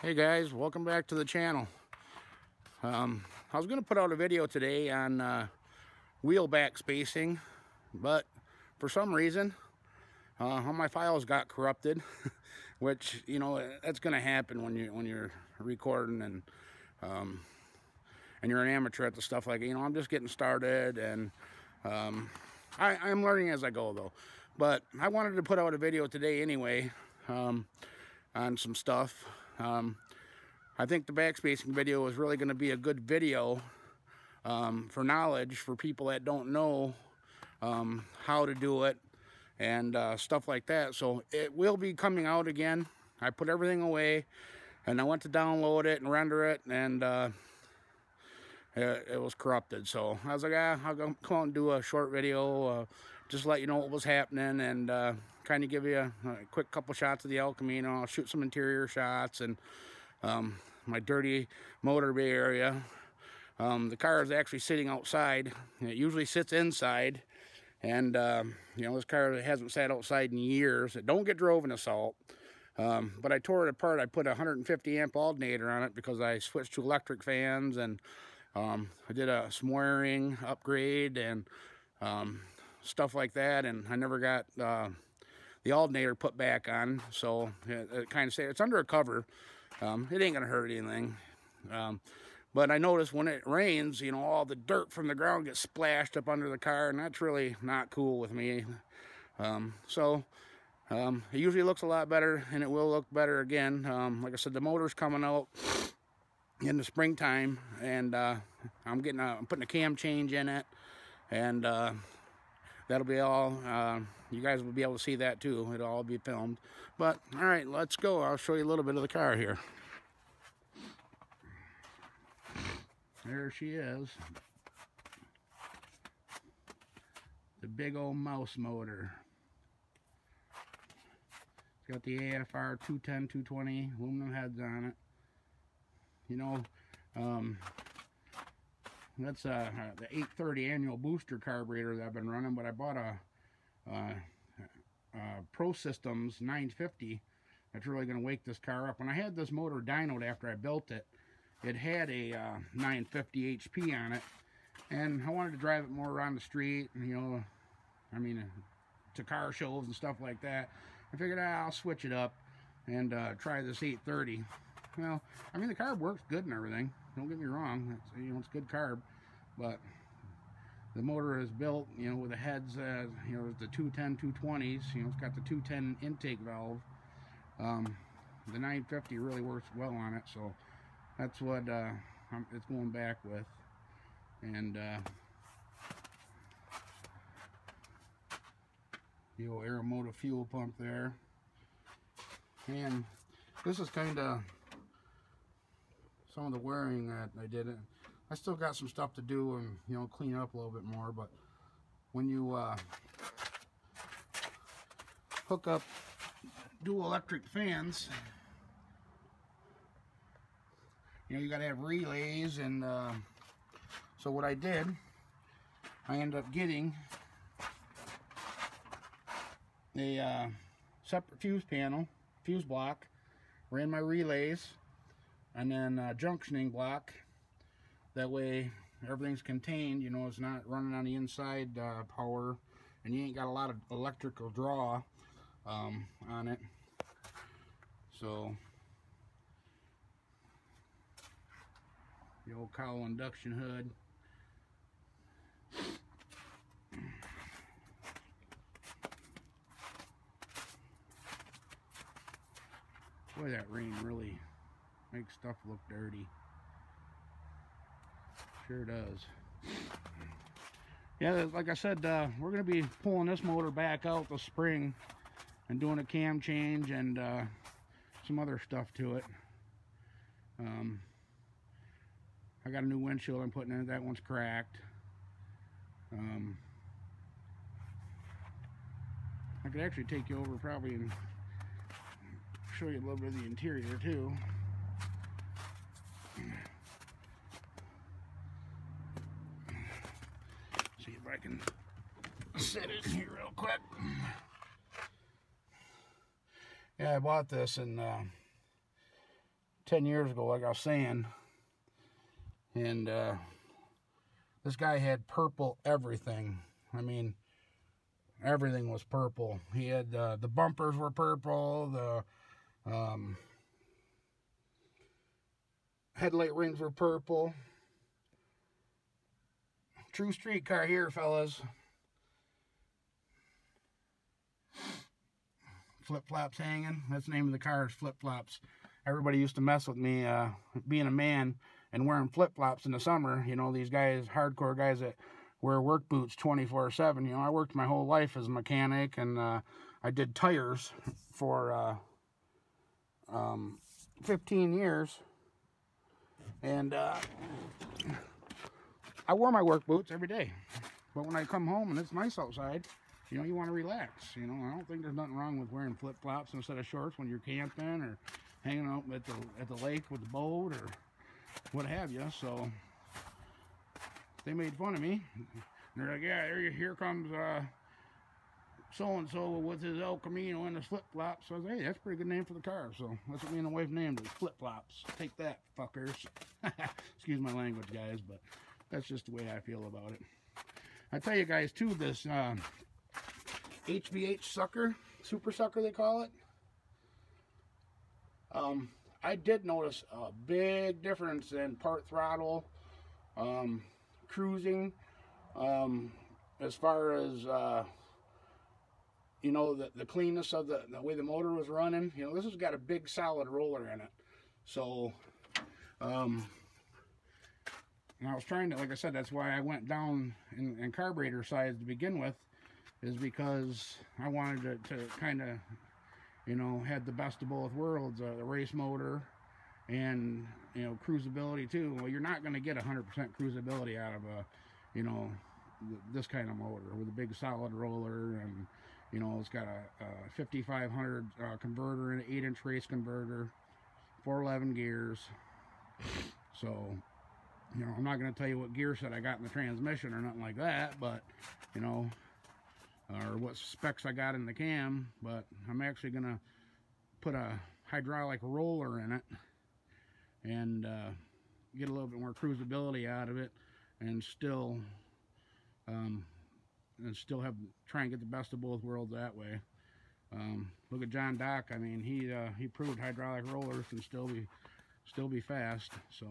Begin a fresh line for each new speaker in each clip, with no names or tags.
Hey guys, welcome back to the channel. I was going to put out a video today on wheel back spacing, but for some reason all my files got corrupted, which, you know, that's going to happen when you're recording and you're an amateur at the stuff like, you know, I'm just getting started, and I'm learning as I go though. But I wanted to put out a video today anyway on some stuff. I think the backspacing video is really going to be a good video for knowledge for people that don't know how to do it and stuff like that. So it will be coming out again. I put everything away and I went to download it and render it, and it was corrupted. So I was like, I'll come out and do a short video, just let you know what was happening, and kind of give you a quick couple shots of the El Camino. I'll shoot some interior shots and my dirty motor bay area. The car is actually sitting outside. It usually sits inside, and you know, this car hasn't sat outside in years. It don't get drove in the salt, but I tore it apart. I put a 150 amp alternator on it because I switched to electric fans, and I did some wiring upgrade and stuff like that, and I never got the alternator put back on. So it kind of say it's under a cover. It ain't gonna hurt anything, but I noticed when it rains, you know, all the dirt from the ground gets splashed up under the car, and that's really not cool with me. It usually looks a lot better, and it will look better again. Like I said, the motor's coming out in the springtime, and I'm putting a cam change in it, and that'll be all. You guys will be able to see that too. It'll all be filmed. But all right, let's go. I'll show you a little bit of the car here. There she is, the big old mouse motor. It's got the AFR 210, 220 aluminum heads on it. You know, that's the 830 annual booster carburetor that I've been running, but I bought a Pro Systems 950 that's really going to wake this car up. When I had this motor dynoed after I built it, it had a 950 HP on it, and I wanted to drive it more around the street, and, you know, I mean, to car shows and stuff like that. I figured I'll switch it up and try this 830. Well, I mean, the carb works good and everything. Don't get me wrong. It's, you know, it's good carb, but the motor is built, you know, with the heads, you know, the 210, 220s. You know, it's got the 210 intake valve. The 950 really works well on it, so that's what it's going back with. And the old Aeromotive fuel pump there. And this is kind of some of the wiring that I did. I still got some stuff to do and, you know, clean up a little bit more, but when you hook up dual electric fans, you know, you got to have relays, and so what I did, I ended up getting a separate fuse block, ran my relays, and then a junctioning block. That way everything's contained, you know, it's not running on the inside power, and you ain't got a lot of electrical draw on it. So the old cowl induction hood. Boy, that rain really makes stuff look dirty. Sure does. Yeah, like I said, we're going to be pulling this motor back out this spring and doing a cam change and some other stuff to it. I got a new windshield I'm putting in it. That one's cracked. I could actually take you over probably and show you a little bit of the interior too. See if I can set it here real quick. Yeah, I bought this in 10 years ago, like I was saying. And this guy had purple everything. I mean, everything was purple. He had the bumpers were purple, the headlight rings were purple. True street car here, fellas. Flip-flops hanging. That's the name of the car, is flip-flops. Everybody used to mess with me being a man and wearing flip-flops in the summer. You know, these guys, hardcore guys that wear work boots 24/7. You know, I worked my whole life as a mechanic, and I did tires for 15 years. And I wore my work boots every day. But when I come home and it's nice outside, you know, you want to relax. You know, I don't think there's nothing wrong with wearing flip-flops instead of shorts when you're camping or hanging out at the lake with the boat or what have you. So they made fun of me. They're like, yeah, here comes so-and-so with his El Camino and his flip-flops. So I was like, hey, that's a pretty good name for the car. So that's what me and the wife named it, flip-flops. Take that, fuckers. Excuse my language, guys, but that's just the way I feel about it. I tell you guys, too, this HVH sucker, super sucker they call it. I did notice a big difference in part throttle, cruising, as far as, you know, the cleanness of the way the motor was running. You know, this has got a big solid roller in it. So, and I was trying to, like I said, that's why I went down in carburetor size to begin with, is because I wanted to kind of, you know, had the best of both worlds, the race motor and, you know, cruisability too. Well, you're not going to get 100% cruisability out of a, you know, this kind of motor with a big solid roller, and, you know, it's got a 5500 converter and an 8-inch race converter, 411 gears. So, you know, I'm not going to tell you what gear set I got in the transmission or nothing like that, but, you know, or what specs I got in the cam, but I'm actually going to put a hydraulic roller in it and get a little bit more cruisability out of it, and still have try and get the best of both worlds that way. Look at John Dock. I mean, he proved hydraulic rollers can still be fast. So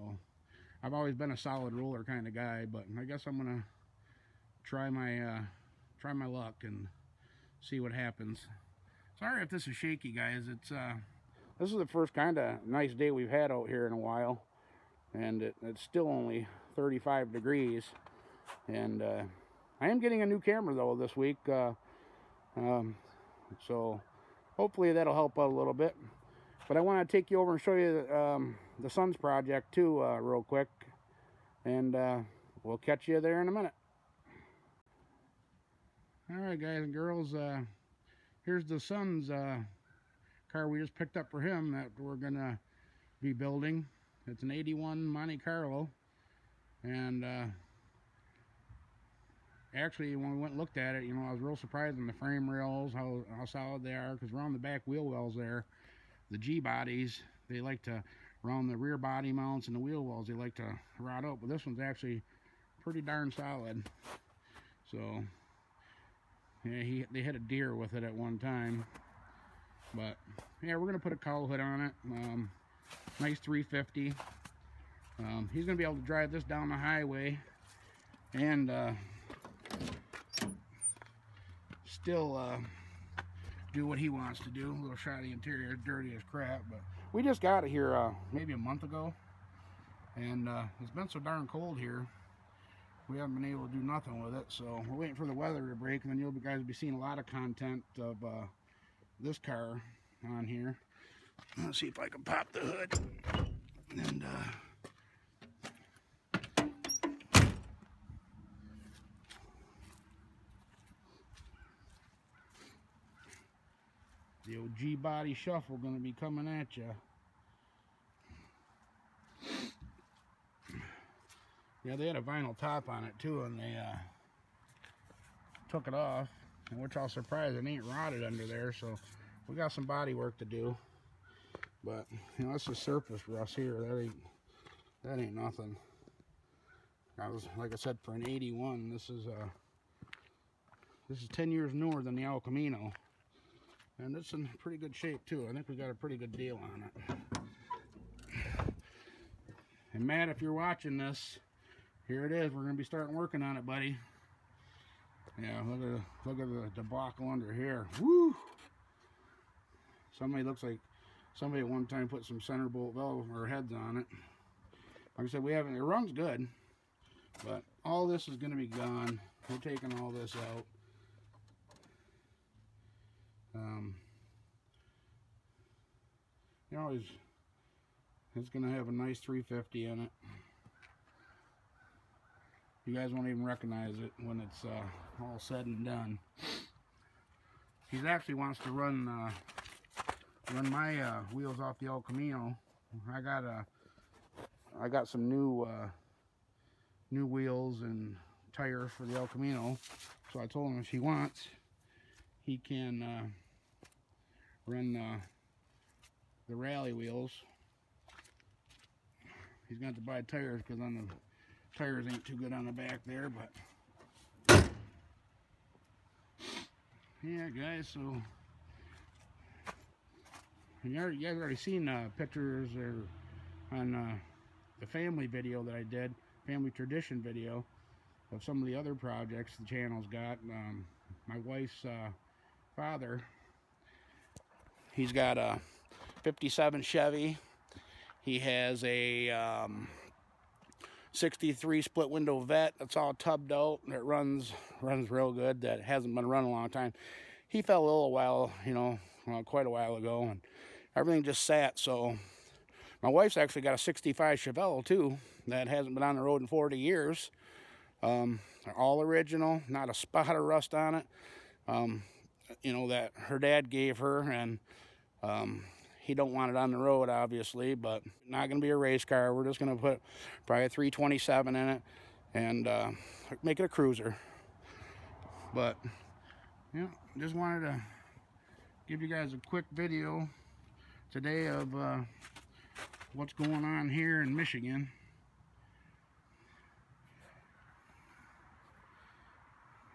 I've always been a solid roller kind of guy, but I guess I'm gonna try my luck and see what happens. Sorry if this is shaky, guys. It's this is the first kind of nice day we've had out here in a while, and it's still only 35 degrees. And I am getting a new camera though this week, so hopefully that'll help out a little bit. But I want to take you over and show you the Sons project too, real quick, and we'll catch you there in a minute. Alright, guys and girls, here's the Sons car we just picked up for him that we're gonna be building. It's an 81 Monte Carlo, and actually when we went and looked at it, you know, I was real surprised in the frame rails, how solid they are, because around the back wheel wells there, the G bodies, they like to, around the rear body mounts and the wheel wells, they like to rot out, but this one's actually pretty darn solid. So yeah, they hit a deer with it at one time. But yeah, we're gonna put a cowl hood on it. Nice 350. He's gonna be able to drive this down the highway and still do what he wants to do. A little shoddy interior, dirty as crap. But we just got it here maybe a month ago, and it's been so darn cold here, we haven't been able to do nothing with it. So we're waiting for the weather to break, and then you guys will be seeing a lot of content of this car on here. Let's see if I can pop the hood and the old G body shuffle gonna be coming at you. Yeah, they had a vinyl top on it too, and they took it off, which I was surprised it ain't rotted under there. So we got some body work to do. But you know, that's the surface rust here. That ain't nothing. Like I said, for an 81, this is 10 years newer than the elcamino, and it's in pretty good shape too. I think we got a pretty good deal on it. And Matt, if you're watching this, here it is. We're gonna be starting working on it, buddy. Yeah, look at the debacle under here. Woo! Looks like somebody at one time put some center bolt valve or heads on it. Like I said, it runs good, but all this is gonna be gone. We're taking all this out. You know, it's gonna have a nice 350 in it. You guys won't even recognize it when it's all said and done. He actually wants to run my wheels off the elcamino. I got some new wheels and tires for the elcamino, so I told him if he wants, he can run the rally wheels. He's going to have to buy tires because on the tires ain't too good on the back there, but yeah, guys. So you guys already seen pictures or on the family video that I did, family tradition video, of some of the other projects the channel's got. My wife's father, he's got a 57 Chevy. He has a 63 split window vet that's all tubbed out. That runs real good. That hasn't been run a long time. He fell a little while, quite a while ago, and everything just sat. So my wife's actually got a 65 Chevelle too that hasn't been on the road in 40 years. They're all original, not a spot of rust on it. That her dad gave her, and he don't want it on the road, obviously, but not going to be a race car. We're just going to put probably a 327 in it and make it a cruiser. But, yeah, just wanted to give you guys a quick video today of what's going on here in Michigan.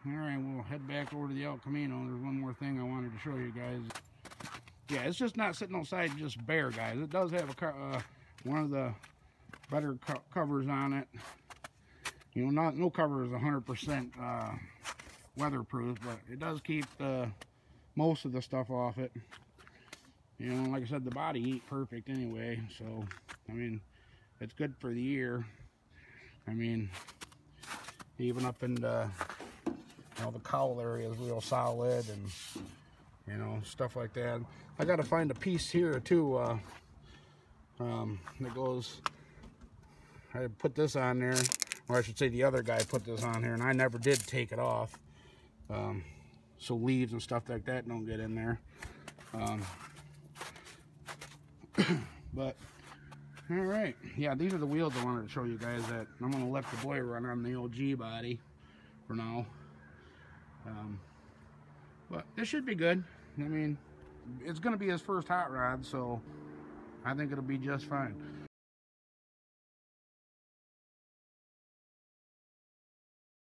Alright, we'll head back over to the elcamino. There's one more thing I wanted to show you guys. Yeah, it's just not sitting outside just bare, guys. It does have a one of the better covers on it. No cover is 100% weatherproof, but it does keep most of the stuff off it. Like I said, the body ain't perfect anyway, so I mean, it's good for the year. I mean, even up in the cowl area is real solid, and stuff like that. I got to find a piece here too that goes. I put this on there, or I should say the other guy put this on here, and I never did take it off, so leaves and stuff like that don't get in there. But all right, yeah, these are the wheels I wanted to show you guys. That I'm gonna let the boy run on the old G body for now. But this should be good. I mean, it's going to be his first hot rod, so I think it'll be just fine.